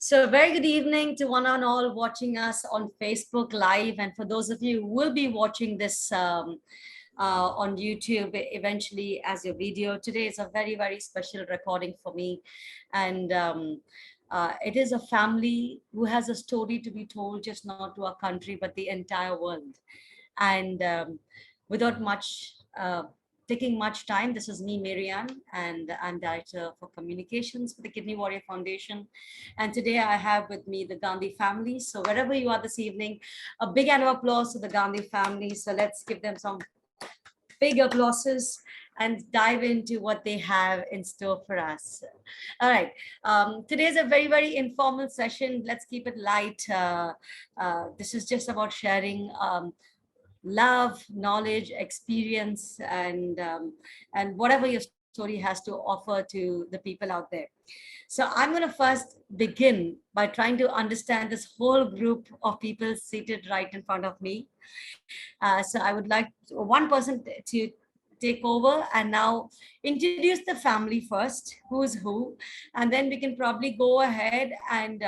So very good evening to one and all watching us on Facebook Live. And for those of you who will be watching this on YouTube eventually as your video, today is a very, very special recording for me. And it is a family who has a story to be told, just not to our country, but the entire world. And without taking much time, this is me, Marianne, and I'm Director for Communications for the Kidney Warrior Foundation. And today I have with me the Gandhi family. So wherever you are this evening, a big round of applause to the Gandhi family. So let's give them some big applauses and dive into what they have in store for us. All right. Today is a very, very informal session. Let's keep it light. This is just about sharing love, knowledge, experience, and whatever your story has to offer to the people out there. So I'm going to first begin by trying to understand this whole group of people seated right in front of me. So I would like one person to take over and now introduce the family first, who's who, and then we can probably go ahead and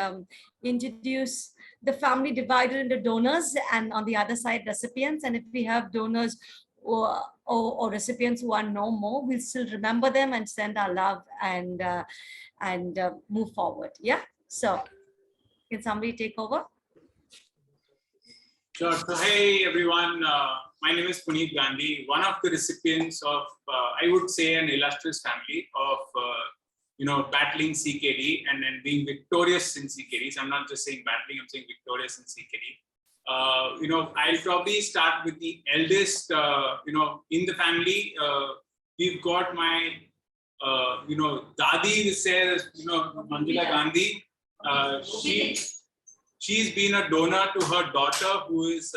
introduce the family divided into donors and on the other side recipients. And if we have donors or recipients who are no more, we'll still remember them and send our love and move forward. Yeah. So can somebody take over? Sure. So, hey everyone, my name is Puneet Gandhi, one of the recipients of, I would say, an illustrious family of, battling CKD and then being victorious in CKD. So I'm not just saying battling, I'm saying victorious in CKD. I'll probably start with the eldest, in the family. We've got my, Dadi says, Manjula Gandhi. She's been a donor to her daughter, who is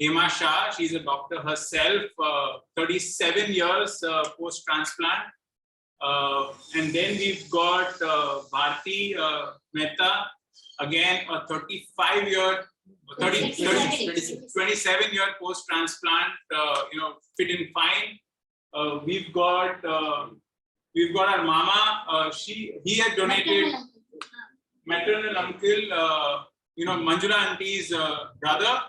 Hema Shah. She's a doctor herself, 37 years post-transplant. And then we've got Bharti Mehta, again, a 27-year post-transplant, fit and fine. We've got our mama. He had donated maternal uncle, Manjula auntie's brother.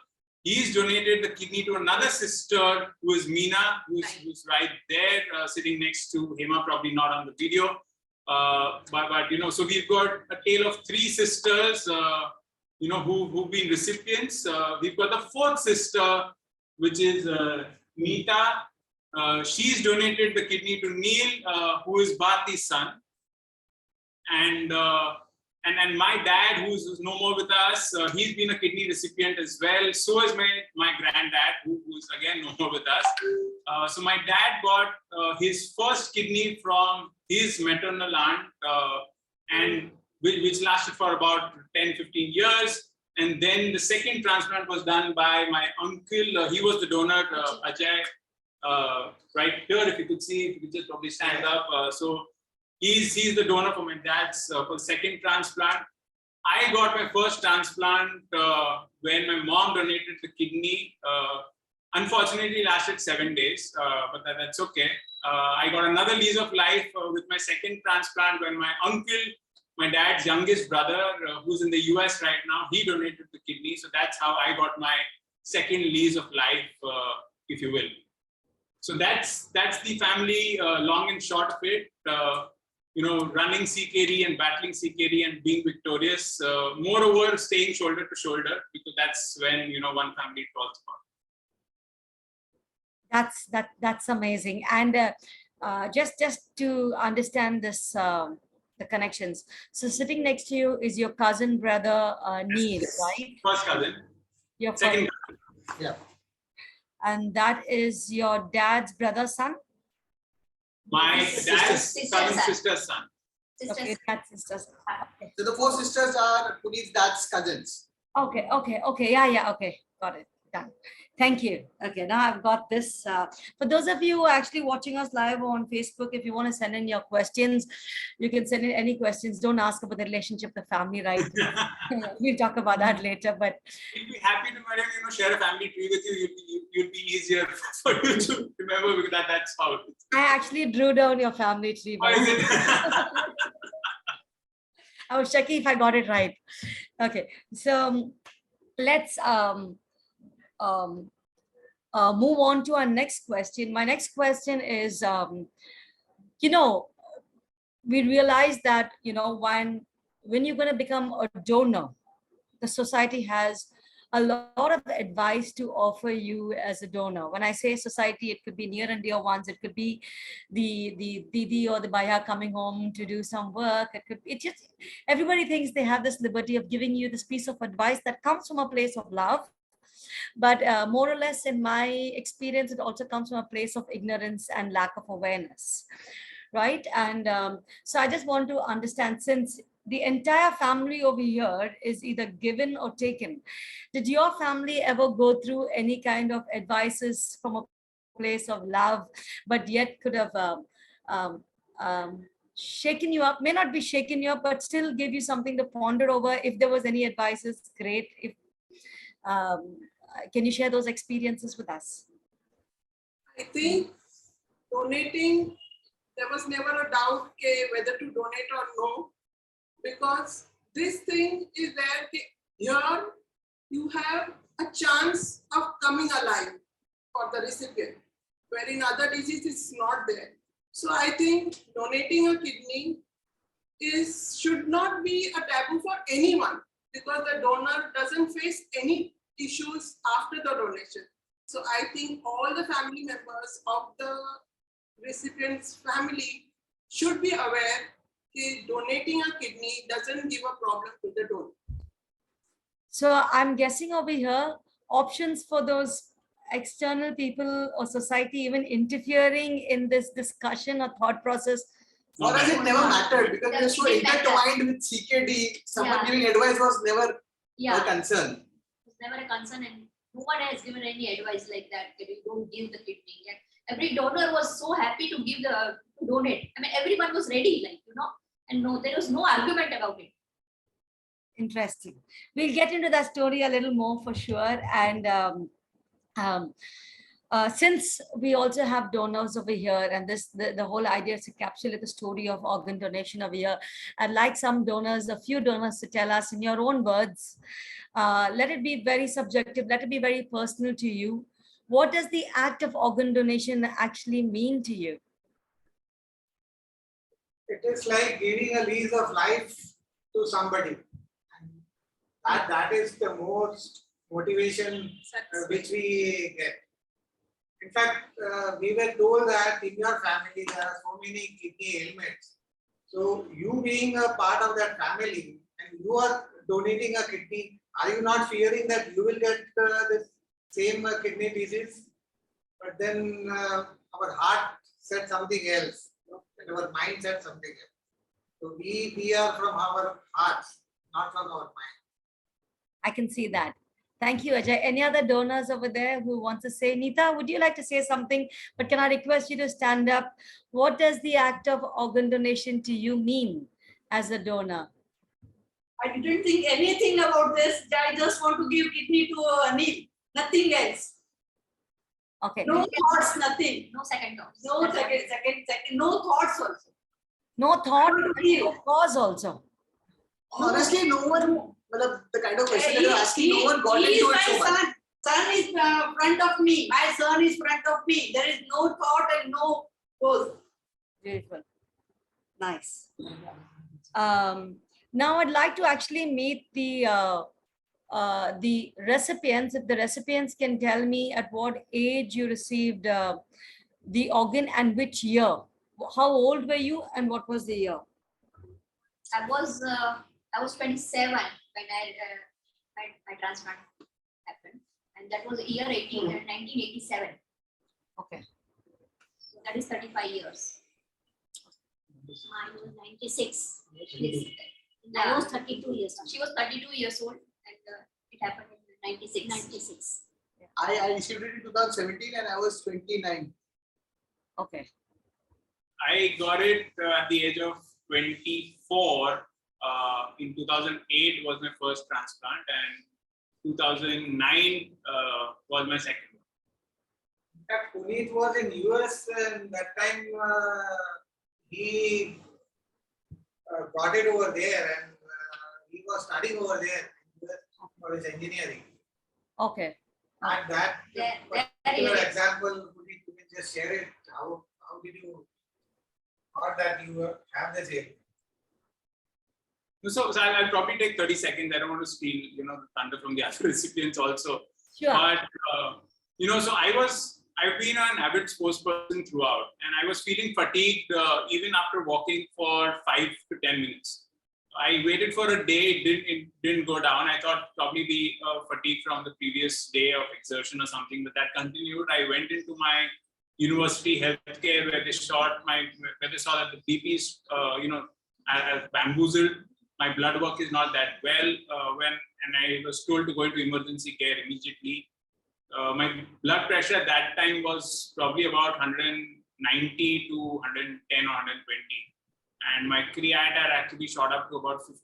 He's donated the kidney to another sister who is Meena, who's right there, sitting next to Hema, probably not on the video. So we've got a tale of three sisters, who've been recipients. We've got the fourth sister, which is Meeta. She's donated the kidney to Neil, who is Bharti's son. And my dad, who's no more with us, he's been a kidney recipient as well. So is my granddad, who's again no more with us. So my dad got his first kidney from his maternal aunt, and which lasted for about 10-15 years. And then the second transplant was done by my uncle. He was the donor, Ajay, right here. If you could see, if you could just probably stand up. So he's the donor for my dad's for second transplant. I got my first transplant when my mom donated the kidney. Unfortunately, it lasted 7 days, but that's okay. I got another lease of life with my second transplant when my uncle, my dad's youngest brother, who's in the US right now, he donated the kidney. So that's how I got my second lease of life, if you will. So that's the family, long and short of it. Running CKD and battling CKD and being victorious. Moreover, staying shoulder to shoulder, because that's when one family falls apart. That's amazing. And just to understand this, the connections. So sitting next to you is your cousin brother Neil, right? First cousin. Your second cousin. cousin. Yeah. And that is your dad's brother's son? My dad's sister's son. Okay, dad's sister's son. Okay. So the four sisters are Puneet's dad's cousins. Okay. Yeah. Okay, got it. Done. Thank you. Okay, now I've got this. For those of you who are actually watching us live on Facebook, if you want to send in your questions, you can send in any questions. Don't ask about the relationship, the family, right? We'll talk about that later. But we'll be happy to share a family tree with you. You'll be easier for you to remember, because that's how. I actually drew down your family tree. Oh, is it? I was checking if I got it right. Okay, so let's um, move on to our next question. My next question is, you know, we realize that, you know, when you're going to become a donor, the society has a lot of advice to offer you as a donor. When I say society, it could be near and dear ones, it could be the didi or the baya coming home to do some work, it just, everybody thinks they have this liberty of giving you this piece of advice that comes from a place of love. But more or less, in my experience, it also comes from a place of ignorance and lack of awareness, right? And so I just want to understand, since the entire family over here is either given or taken, did your family ever go through any kind of advices from a place of love, but yet could have um, um, shaken you up, may not be shaken you up, but still give you something to ponder over? If there was any advices, great. If um, can you share those experiences with us? I think donating, there was never a doubt whether to donate or no, because this thing is where here you have a chance of coming alive for the recipient, where in other diseases it's not there. So I think donating a kidney should not be a taboo for anyone, because the donor doesn't face any issues after the donation. So I think all the family members of the recipient's family should be aware that donating a kidney doesn't give a problem to the donor. So I'm guessing over here, options for those external people or society even interfering in this discussion or thought process. For us, it never mattered because we were so intertwined with CKD. Someone giving advice was never a concern. It was never a concern, and no one has given any advice like that. You don't give the kidney. And every donor was so happy to donate. I mean, everyone was ready, and no, there was no argument about it. Interesting. We'll get into that story a little more for sure. And since we also have donors over here, and the whole idea is to encapsulate the story of organ donation over here, I'd like a few donors to tell us in your own words, let it be very subjective, let it be very personal to you. What does the act of organ donation actually mean to you? It is like giving a lease of life to somebody. That is the most motivation which we get. In fact, we were told that in your family there are so many kidney ailments. So you being a part of that family and you are donating a kidney, are you not fearing that you will get this same kidney disease? But then our heart said something else, and our mind said something else. So we are from our hearts, not from our mind. I can see that. Thank you, Ajay. Any other donors over there who want to say? Neeta, would you like to say something? But can I request you to stand up? What does the act of organ donation to you mean as a donor? I didn't think anything about this. I just want to give kidney to Anil. Nothing else. Okay. No thoughts, nothing. No second thoughts. No second. No thoughts also. No thought, no cause also. Honestly, no one, the kind of question that you're asking, no one got into it so much. Son is front of me. My son is front of me. There is no thought and no pose. Beautiful. Nice. Now I'd like to actually meet the recipients. If the recipients can tell me at what age you received the organ and which year. How old were you and what was the year? I was 27 when my transplant happened, and that was year 1987. Okay. So that is 35 years. Mine was 96. I was 32 years old. She was 32 years old, and it happened in 96. I received it in 2017 and I was 29. Okay. I got it at the age of 24. In 2008 was my first transplant, and 2009 was my second one. In fact, Puneet was in US and that time he got it over there, and was studying over there for his engineering. Okay. And that particular example, you can just share it. How did you thought that you have this here? So I'll probably take 30 seconds. I don't want to steal, the thunder from the other recipients also. Sure. But so I've been an avid sports person throughout, and I was feeling fatigued even after walking for 5 to 10 minutes. I waited for a day, it didn't go down. I thought probably the fatigue from the previous day of exertion or something, but that continued. I went into my university healthcare where they saw that the BP is, bamboozled. My blood work is not that well. And I was told to go into emergency care immediately. My blood pressure at that time was probably about 190 to 110 or 120. And my creat had actually shot up to about 15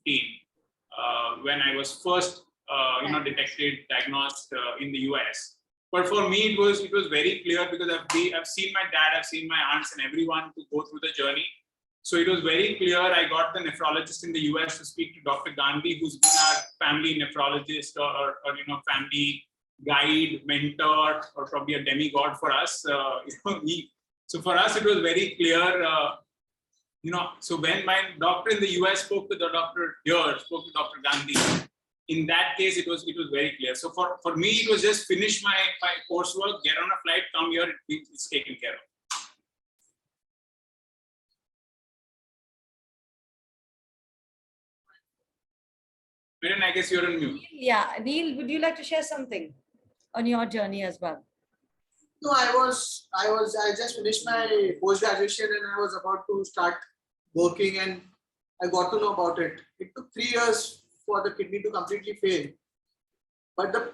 when I was first, diagnosed in the US. But for me, it was very clear because I've seen my dad, I've seen my aunts, and everyone to go through the journey. So it was very clear. I got the nephrologist in the US to speak to Dr. Gandhi, who's been our family nephrologist or family guide, mentor, or probably a demigod for us. So for us, it was very clear. So when my doctor in the US spoke to Dr. Gandhi, in that case, it was very clear. So for me, it was just finish my coursework, get on a flight, come here, it's taken care of. Miran, I guess you're on mute. Yeah, Neil, would you like to share something on your journey as well? No, I just finished my post-graduation and I was about to start working and I got to know about it. It took 3 years for the kidney to completely fail. But the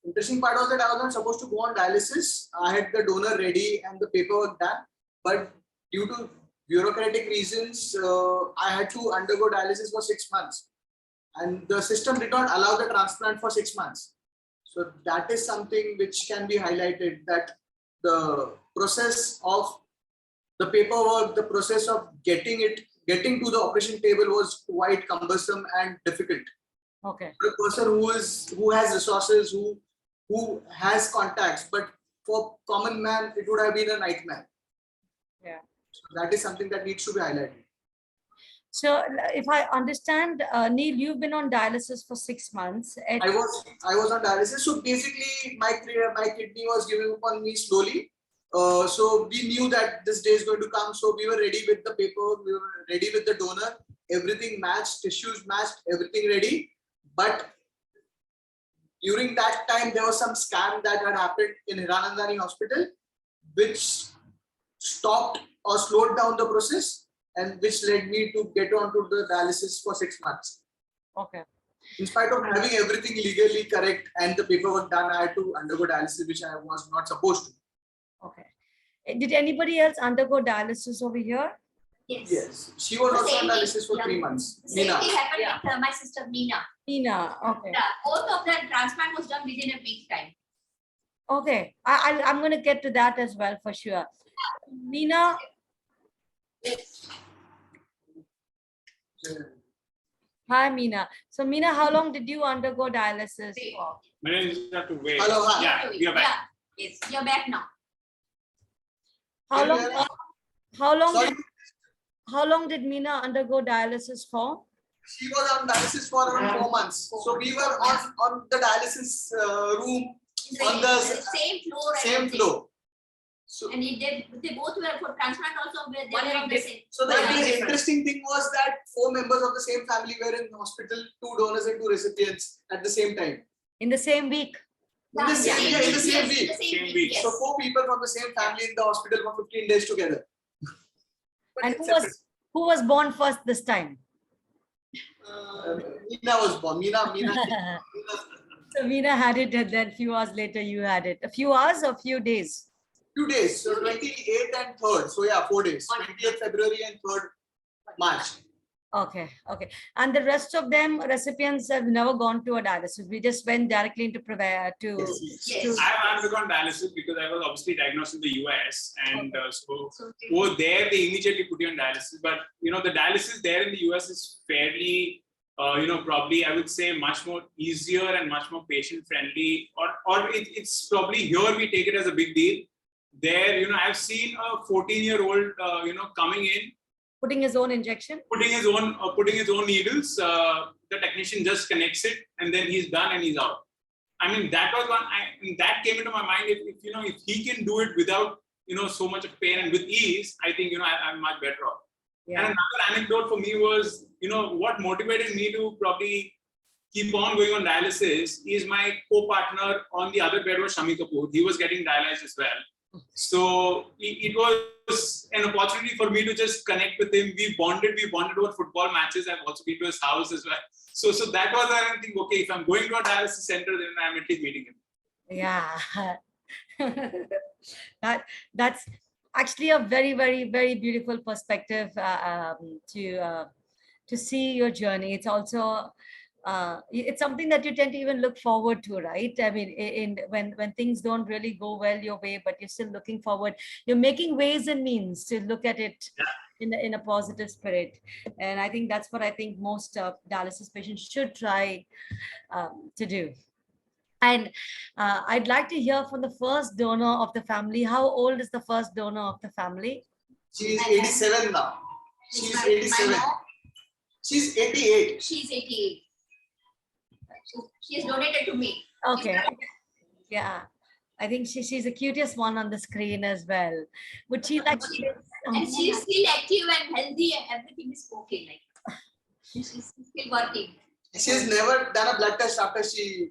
interesting part was that I was not supposed to go on dialysis. I had the donor ready and the paperwork done. But due to bureaucratic reasons, I had to undergo dialysis for 6 months. And the system did not allow the transplant for 6 months. So that is something which can be highlighted, that the process of the paperwork, the process of getting to the operation table was quite cumbersome and difficult. Okay. For a person who has resources, who has contacts, but for common man, it would have been a nightmare. Yeah. So that is something that needs to be highlighted. So if I understand, Neil, you've been on dialysis for 6 months. I was on dialysis. So basically, my kidney was giving up on me slowly. So we knew that this day is going to come. So we were ready with the paperwork. We were ready with the donor. Everything matched, tissues matched, everything ready. But during that time, there was some scam that had happened in Hiranandani Hospital, which stopped or slowed down the process, and which led me to get onto the dialysis for 6 months. Okay. In spite of having everything legally correct and the paperwork done, I had to undergo dialysis, which I was not supposed to. Okay. Did anybody else undergo dialysis over here? Yes. She was also on dialysis for 3 months. The same Meena. thing happened with my sister Meena. Meena, okay. Yeah, both of them transplant was done within a week time. Okay. I'm going to get to that as well for sure. Meena. Hi, Meena. So, Meena, how long did you undergo dialysis for? Miran, you just have to wait. Hello, hi. Yeah, you're back. Yeah. Yes, you're back now. How long? Sorry, How long did Meena undergo dialysis for? she was on dialysis for around 4 months. So we were on the dialysis room on the same floor. and same everything. floor. So, And they both were for transplant also. They were on the same. so the interesting thing was that 4 members of the same family were in the hospital, 2 donors and 2 recipients at the same time. In the same week? In the same Yes, week. in the Same week. week. Yes. So 4 people from the same family in the hospital for 15 days together. But And it's who was born first this time? Meena was born. Meena. So Meena had it, and then a few hours later you had it. A few hours or a few days? 2 days. So 28th and 3rd. So yeah, 4 days. 20th February and 3rd March. Okay. And the rest of them, recipients, have never gone to a dialysis. We just went directly into Yes. I've undergone dialysis because I was obviously diagnosed in the US, and so over there they immediately put you on dialysis. But the dialysis there in the US is fairly probably I would say much more easier and much more patient friendly, or it's probably here we take it as a big deal. There, I've seen a 14-year-old, coming in, Putting his own injection. putting his own needles. The technician just connects it, and then he's done and he's out. I mean, that was one. That came into my mind. If he can do it without so much of pain and with ease, I think I'm much better off. Yeah. And another anecdote for me was, what motivated me to probably keep on going on dialysis is my co-partner on the other bed was Shami Kapoor. He was getting dialyzed as well. So it was an opportunity for me to just connect with him. We bonded over football matches. I've also been to his house as well. So that was, I think, okay, if I'm going to a dialysis center, then I'm at least meeting him. Yeah. That's actually a very, very, very beautiful perspective to see your journey. It's also it's something that you tend to even look forward to, right? I mean, when things don't really go well your way, but you're still looking forward, you're making ways and means to look at it in a positive spirit. And I think that's what I think most dialysis patients should try to do. And I'd like to hear from the first donor of the family. How old is the first donor of the family? She is 87 now. She's 87. She's 88. She's 88. She has donated to me. Okay. Yeah. I think she's the cutest one on the screen as well. Would she like to... And she's still active and healthy and everything is okay. Like she's still working. She's never done a blood test after she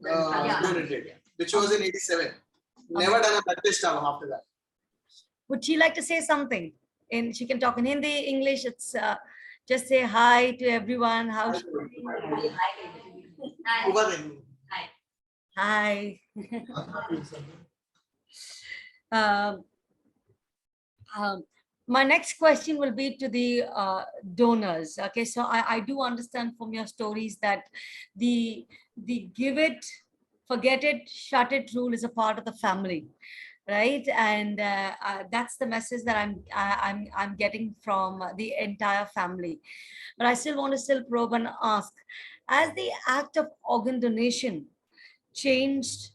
donated, which was in 87. Never done a blood test after that. Would she like to say something? And she can talk in Hindi, English. It's just say hi to everyone. How she Hi. My next question will be to the donors. Okay, so I do understand from your stories that the give it, forget it, shut it rule is a part of the family, right? And that's the message that I'm getting from the entire family. But I still want to probe and ask, as the act of organ donation changed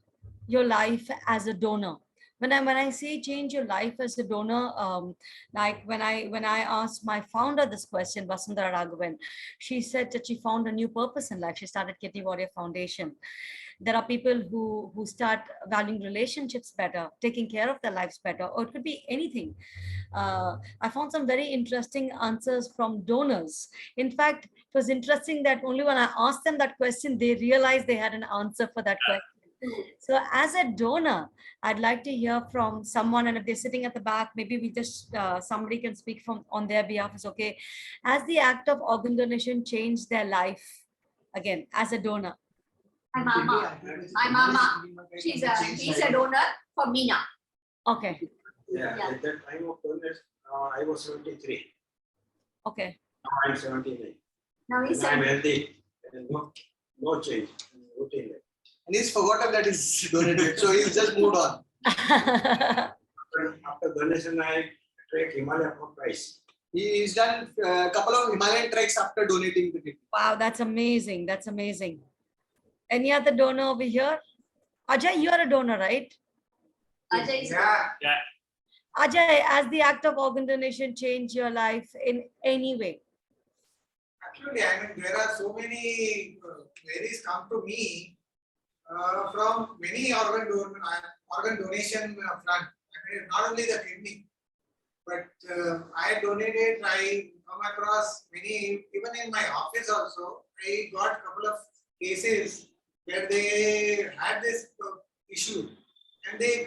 your life as a donor, when I say change your life as a donor, like when I asked my founder this question, Vasundhara Raghavan, she said that she found a new purpose in life. She started Kidney Warrior Foundation. There are people who start valuing relationships better, taking care of their lives better, or it could be anything. I found some very interesting answers from donors. In fact, it was interesting that only when I asked them that question, they realized they had an answer for that question. So as a donor, I'd like to hear from someone, and if they're sitting at the back, maybe we just, somebody can speak on their behalf, is okay. As the act of organ donation changed their life, again, as a donor. My mama, she's a donor for Meena. Okay. Yeah, at that time of donors, I was 73. Okay. Now I'm 79. Now he's I'm healthy. No change. Routine. And he's forgotten that he's donated, so he's just moved on. After donation, I trek Himalaya for price. He's done a couple of Himalayan treks after donating the kidney. Wow, that's amazing. That's amazing. Any other donor over here? Ajay, you are a donor, right? Ajay is Yeah. Ajay, as the act of organ donation changed your life in any way? Actually, I mean, there are so many queries come to me from many organ donation front. I mean, not only the kidney, but I donated. I come across many, even in my office also. I got a couple of cases where they had this issue, and they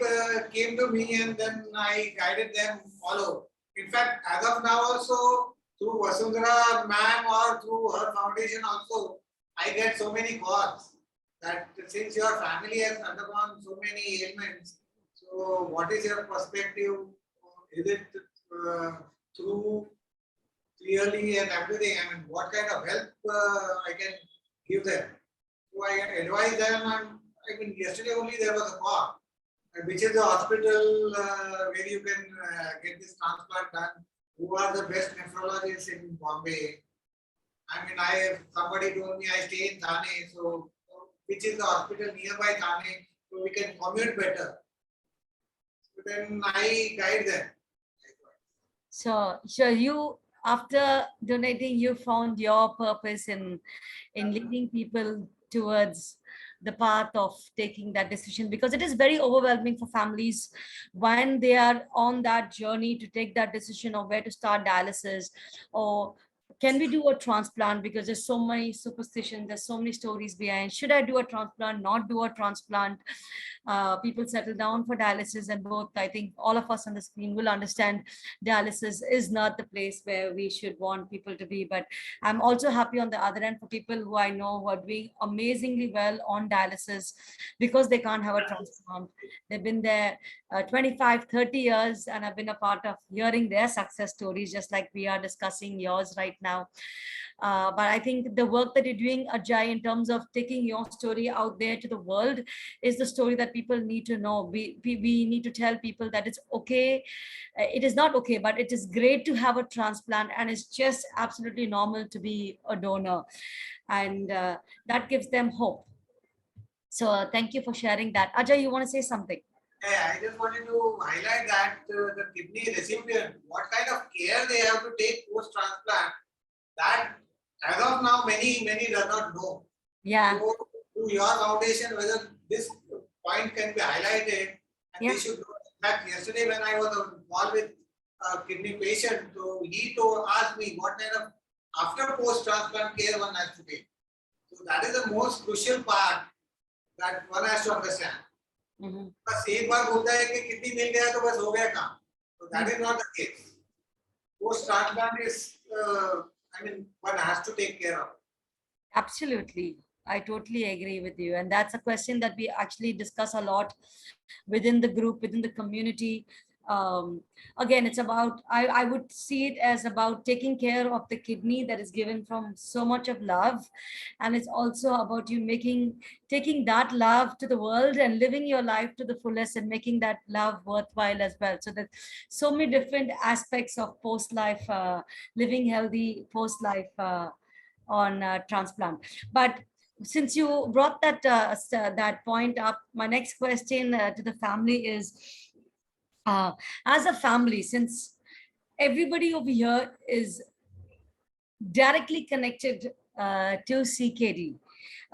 came to me, and then I guided them all over. In fact, as of now also, through Vasundhara ma'am or through her foundation also, I get so many calls that since your family has undergone so many ailments, so what is your perspective? Is it through clearly and everything? I mean, what kind of help I can give them? So I advise them. I mean, yesterday only there was a call, which is the hospital where you can get this transplant done. Who are the best nephrologists in Bombay? I mean, somebody told me I stay in Thane, so which is the hospital nearby Thane, so we can commute better. So then I guide them. So you, after donating, you found your purpose in leading people towards the path of taking that decision, because it is very overwhelming for families when they are on that journey to take that decision of where to start dialysis, or can we do a transplant, because there's so many superstitions, there's so many stories behind, should I do a transplant, not do a transplant. People settle down for dialysis, and both, I think all of us on the screen will understand dialysis is not the place where we should want people to be. But I'm also happy on the other end for people who I know who are doing amazingly well on dialysis because they can't have a transplant. They've been there 25, 30 years, and I've been a part of hearing their success stories, just like we are discussing yours right now. But I think the work that you're doing, Ajay, in terms of taking your story out there to the world, is the story that people need to know. We need to tell people that it's okay. It is not okay, but it is great to have a transplant, and it's just absolutely normal to be a donor. And that gives them hope. So thank you for sharing that. Ajay, you want to say something? Yeah, I just wanted to highlight that the kidney recipient, what kind of care they have to take post transplant, that as of now many does not know. Yeah. So to your foundation, whether this point can be highlighted, and Yeah. they should know. In fact, yesterday when I was on call with a kidney patient, so he asked me what kind of after post transplant care one has to take. So that is the most crucial part that one has to understand. बस एक बार बोलता है कि kidney मिल गया तो बस हो गया काम. So that is not the case. Post transplant is, I mean, one has to take care of. Absolutely. I totally agree with you. And that's a question that we actually discuss a lot within the group, within the community. Again, it's about, I would see it as about taking care of the kidney that is given from so much of love. And it's also about you taking that love to the world and living your life to the fullest and making that love worthwhile as well. So that so many different aspects of post-life, living healthy post-life on transplant. But since you brought that point up, my next question to the family is, as a family, since everybody over here is directly connected to CKD.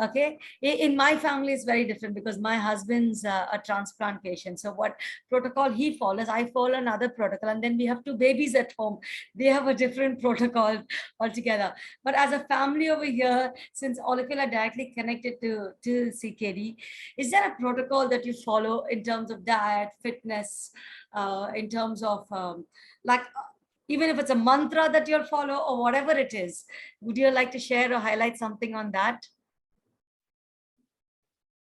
Okay, in my family it's very different because my husband's a transplant patient. So what protocol he follows, I follow another protocol, and then we have two babies at home. They have a different protocol altogether. But as a family over here, since all of you are directly connected to CKD, is there a protocol that you follow in terms of diet, fitness, in terms of like even if it's a mantra that you'll follow or whatever it is? Would you like to share or highlight something on that?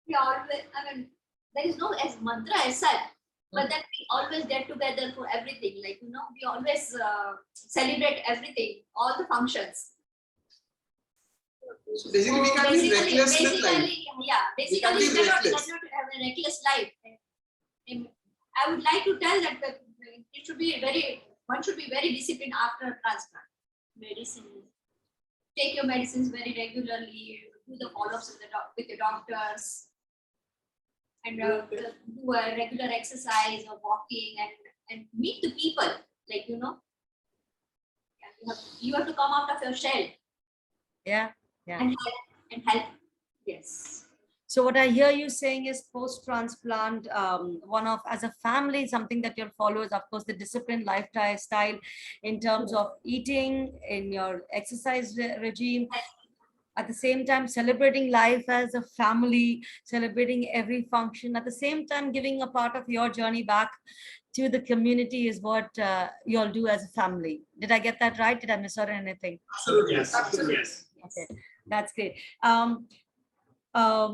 We always, I mean, there is no as mantra as such, but then we always get together for everything. Like, we always celebrate everything, all the functions. So basically, we can't live reckless life. Yeah, We basically, can't you live cannot reckless. have a reckless life. And I would like to tell that it should be one should be very disciplined after transplant. Medicine. Take your medicines very regularly, do the follow-ups with the doctors, and do a regular exercise or walking, and meet the people. Like, you have to come out of your shell. Yeah. And help. Yes. So what I hear you saying is post-transplant, as a family, something that you'll follow is, of course, the disciplined lifestyle in terms of eating, in your exercise regime. At the same time, celebrating life as a family, celebrating every function. At the same time, giving a part of your journey back to the community is what you all do as a family. Did I get that right? Did I miss out anything? Absolutely. Yes. Absolutely. Yes. Okay, that's great.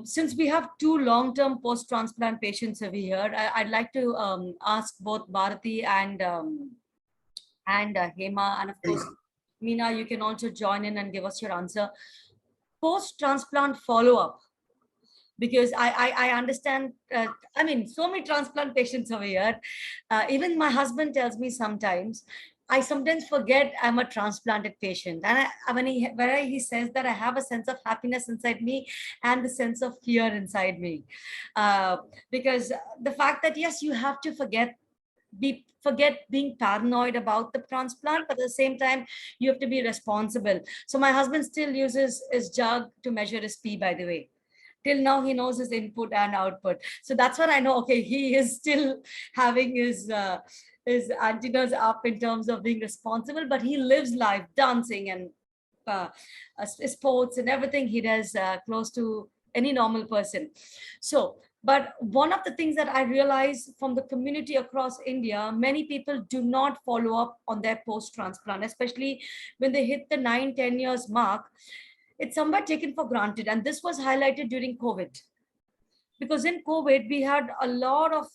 Since we have two long-term post-transplant patients over here, I'd like to ask both Bharati and Hema, and of course, Meena, you can also join in and give us your answer. Post-transplant follow-up, because I understand, I mean, so many transplant patients over here. Even my husband tells me sometimes, I sometimes forget I'm a transplanted patient. And whenever he says that, I have a sense of happiness inside me and the sense of fear inside me. Because the fact that, yes, you have to forget being paranoid about the transplant, but at the same time, you have to be responsible. So my husband still uses his jug to measure his pee, by the way. Till now, he knows his input and output. So that's what I know. Okay, he is still having his antennas up in terms of being responsible, but he lives life dancing and sports and everything he does close to any normal person. So, but one of the things that I realize from the community across India, many people do not follow up on their post-transplant, especially when they hit the 9-10 years mark. It's somewhat taken for granted. And this was highlighted during COVID. Because in COVID, we had a lot of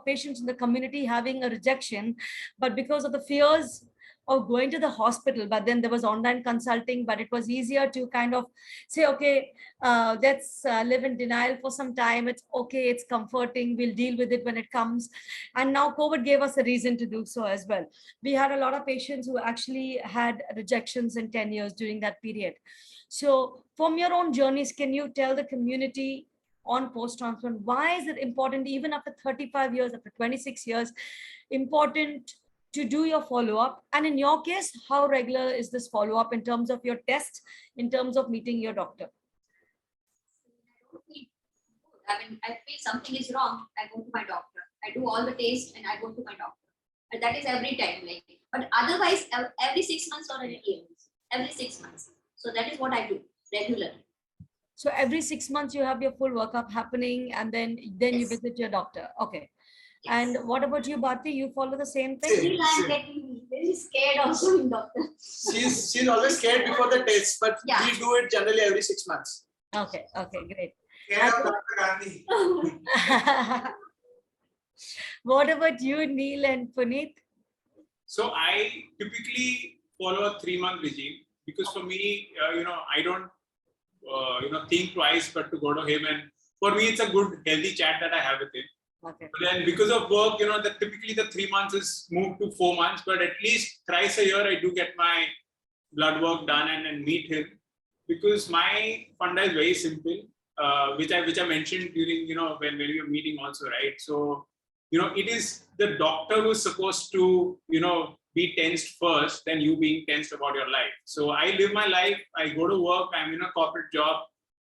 patients in the community having a rejection, but because of the fears of going to the hospital, but then there was online consulting, but it was easier to kind of say, okay, let's live in denial for some time. It's okay, it's comforting, we'll deal with it when it comes. And now COVID gave us a reason to do so as well. We had a lot of patients who actually had rejections in 10 years during that period. So from your own journeys, can you tell the community on post-transplant, why is it important, even after 35 years, after 26 years, important to do your follow-up? And in your case, how regular is this follow-up in terms of your test, in terms of meeting your doctor? I mean, I feel something is wrong, I go to my doctor. I do all the tests and I go to my doctor. And that is every time. Like, but otherwise, every 6 months or every year, every 6 months. So that is what I do regularly. So every 6 months you have your full workup happening, and then Yes. you visit your doctor. Okay. Yes. And what about you, Bharti? You follow the same thing? Still I'm getting very scared also in doctor. She's always scared before the test, but Yeah. we do it generally every 6 months. Okay, great. Scared of Dr. Gandhi. What about you, Neil and Puneet? So I typically follow a 3-month regime because for me, I don't, think twice, but to go to him. And for me, it's a good, healthy chat that I have with him. Okay. But then because of work, that typically the 3 months is moved to 4 months, but at least thrice a year, I do get my blood work done and meet him, because my funda is very simple, which I mentioned during, when we were meeting also, right? So, it is the doctor who's supposed to, be tensed first, then you being tensed about your life. So I live my life, I go to work, I'm in a corporate job,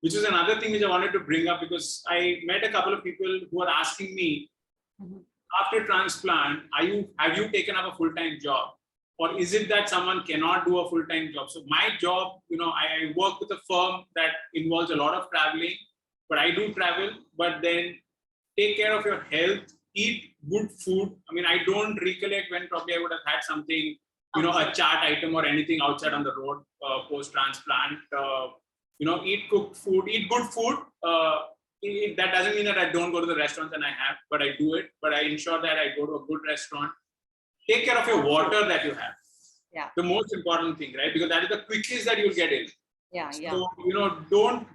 which is another thing which I wanted to bring up, because I met a couple of people who are asking me, after transplant, have you taken up a full-time job? Or is it that someone cannot do a full-time job? So my job, I work with a firm that involves a lot of traveling, but I do travel, but then take care of your health, eat good food. I mean, I don't recollect when probably I would have had something, a chart item or anything outside on the road post-transplant. Eat cooked food, eat good food. That doesn't mean that I don't go to the restaurants, and I have, but I do it. But I ensure that I go to a good restaurant. Take care of your water that you have. Yeah. The most important thing, right? Because that is the quickest that you'll get in. Yeah. So, don't,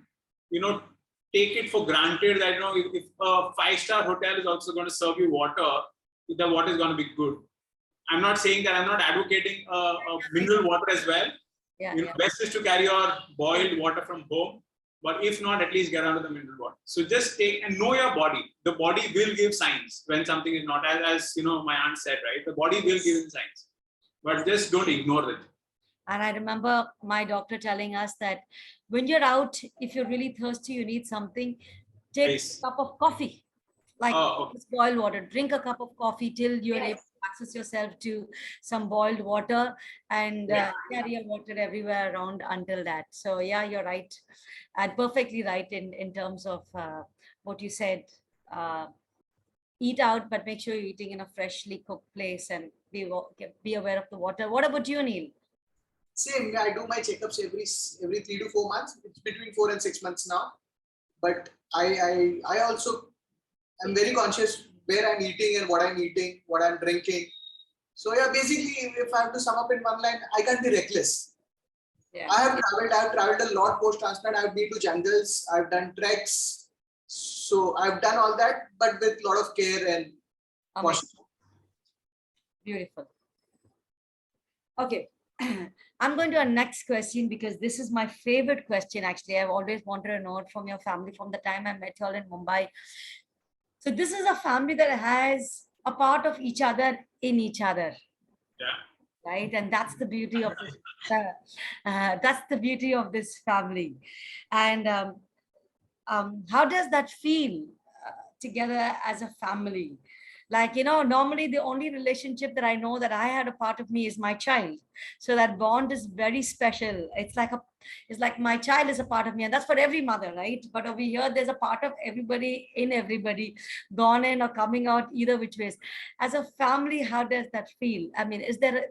take it for granted that, if a 5-star hotel is also going to serve you water, the water is going to be good. I'm not saying that, I'm not advocating a mineral water as well. Yeah. Best is to carry your boiled water from home, but if not, at least get onto the mineral water. So just take and know your body. The body will give signs when something is not, as my aunt said, right? The body will give signs, but just don't ignore it. And I remember my doctor telling us that when you're out, if you're really thirsty, you need something, take Nice. a cup of coffee, like boiled water. Drink a cup of coffee till you're able to access yourself to some boiled water, and carry your water everywhere around until that. So yeah, you're right, and perfectly right in terms of what you said. Eat out, but make sure you're eating in a freshly cooked place, and be aware of the water. What about you, Neil? Same. I do my checkups every 3 to 4 months. It's between 4 and 6 months now. But I also am very conscious where I'm eating and what I'm eating, what I'm drinking. So yeah, basically, if I have to sum up in one line, I can't be reckless. Yeah. I have traveled a lot post-transplant. I've been to jungles. I've done treks. So I've done all that, but with a lot of care and caution. Beautiful. Okay. I'm going to our next question because this is my favorite question. Actually, I've always wanted to know it from your family from the time I met you all in Mumbai. So this is a family that has a part of each other in each other. Yeah. Right, and that's the beauty of this. That's the beauty of this family. And how does that feel together as a family? Like, normally the only relationship that I know that I had a part of me is my child. So that bond is very special. It's like my child is a part of me, and that's for every mother, right? But over here, there's a part of everybody in everybody, gone in or coming out, either which ways. As a family, how does that feel? I mean, is there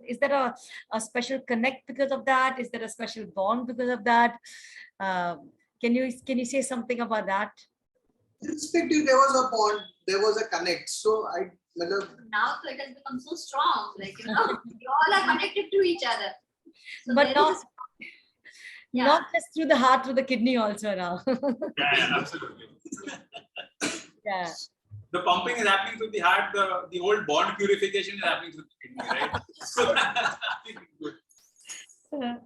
a special connect because of that? Is there a special bond because of that? Can you say something about that? Irrespective, there was a bond, there was a connect. So Now so it has become so strong, like we all are connected to each other. So But there not, is yeah. not just through the heart, through the kidney also now. Yeah, absolutely. Yeah. The pumping is happening through the heart. The whole bond purification is happening through the kidney, right? So that's good.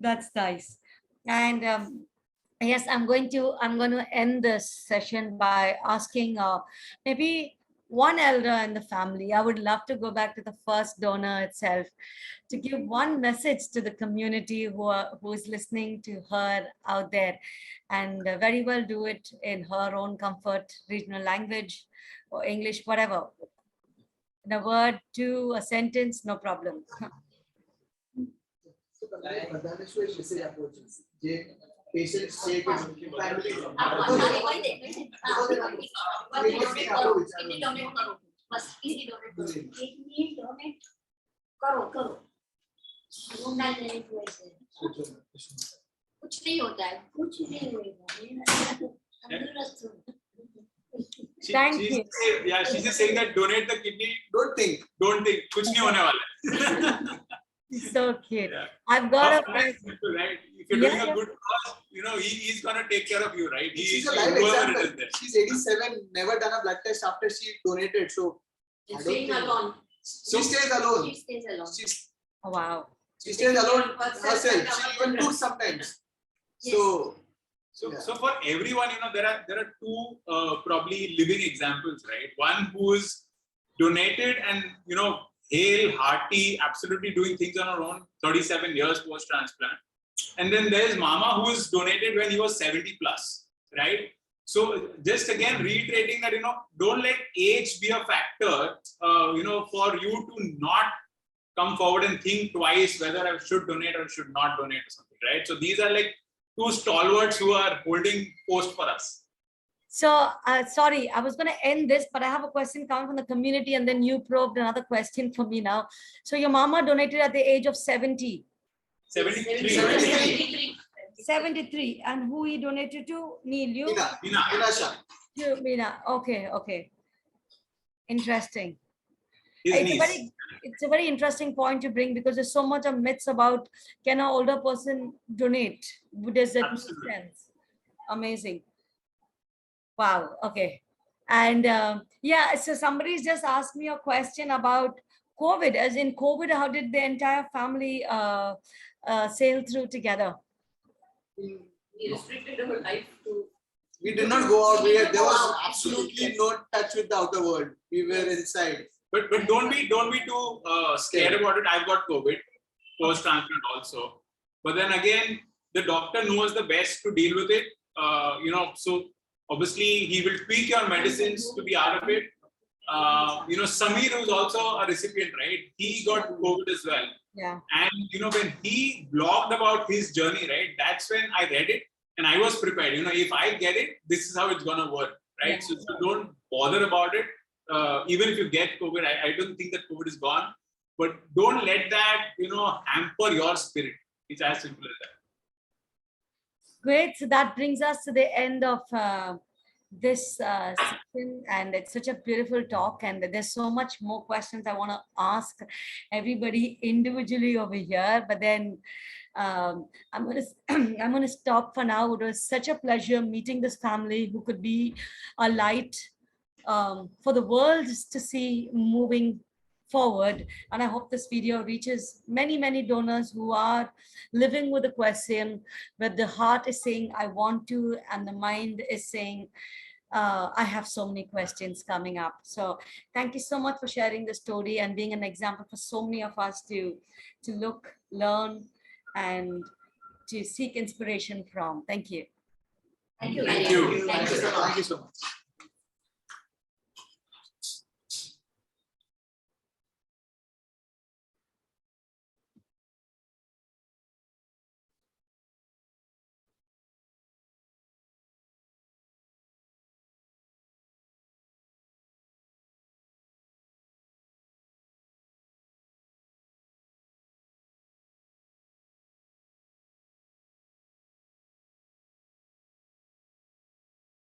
That's nice. And yes, I'm going to end this session by asking maybe one elder in the family. I would love to go back to the first donor itself to give one message to the community who is listening to her out there, and very well do it in her own comfort, regional language or English, whatever. In a word, two, a sentence, no problem. Patients take family. kidney donate करो बस kidney donate करो kidney donate करो ढूंढना नहीं हुआ इसे कुछ नहीं होता है कुछ नहीं होगा Thank you. Yeah, she's just saying that donate the kidney. Don't think. कुछ नहीं होने वाला है. So cute. Yeah. I've got Right? If you're doing a good cause, he's gonna take care of you, right? She's a live example. She's 87, never done a blood test after she donated. So Staying alone. She stays alone. She stays alone. oh, wow. She stays alone herself. She even cooks sometimes. Yes. So for everyone, there are two probably living examples, right? One who's donated and hale, hearty, absolutely doing things on her own, 37 years post-transplant. And then there's Mama who's donated when he was 70 plus, right? So just again reiterating that, don't let age be a factor, for you to not come forward and think twice whether I should donate or should not donate or something, right? So these are like two stalwarts who are holding post for us. So, sorry, I was going to end this, but I have a question coming from the community, and then you probed another question for me now. So your mama donated at the age of 70. 73. 73. And who he donated to? Neil, you? Mina. Mina. Okay. Interesting. His It's niece. a very interesting point to bring, because there's so much of myths about, can an older person donate? Does that make sense? Amazing. Wow. Okay. And so somebody's just asked me a question about COVID. As in COVID, how did the entire family sail through together? We restricted our life to. We did not go out. There was absolutely no touch with the outer world. We were inside. But don't be too scared about it. I've got COVID post-transplant also. But then again, the doctor knows the best to deal with it. So obviously he will tweak your medicines to be out of it. Samir was also a recipient, right? He got COVID as well. Yeah. And when he blogged about his journey, right? That's when I read it and I was prepared. If I get it, this is how it's gonna work, right? Yeah. So don't bother about it. Even if you get COVID, I don't think that COVID is gone. But don't let that, hamper your spirit. It's as simple as that. Great. So that brings us to the end of this session, and it's such a beautiful talk, and there's so much more questions I want to ask everybody individually over here, but then I'm going to stop for now. It was such a pleasure meeting this family who could be a light for the world to see moving forward. And I hope this video reaches many, many donors who are living with a question where the heart is saying, I want to, and the mind is saying, I have so many questions coming up. So thank you so much for sharing the story and being an example for so many of us to look, learn, and to seek inspiration from. Thank you. Thank you. Thank you. Thank you so much.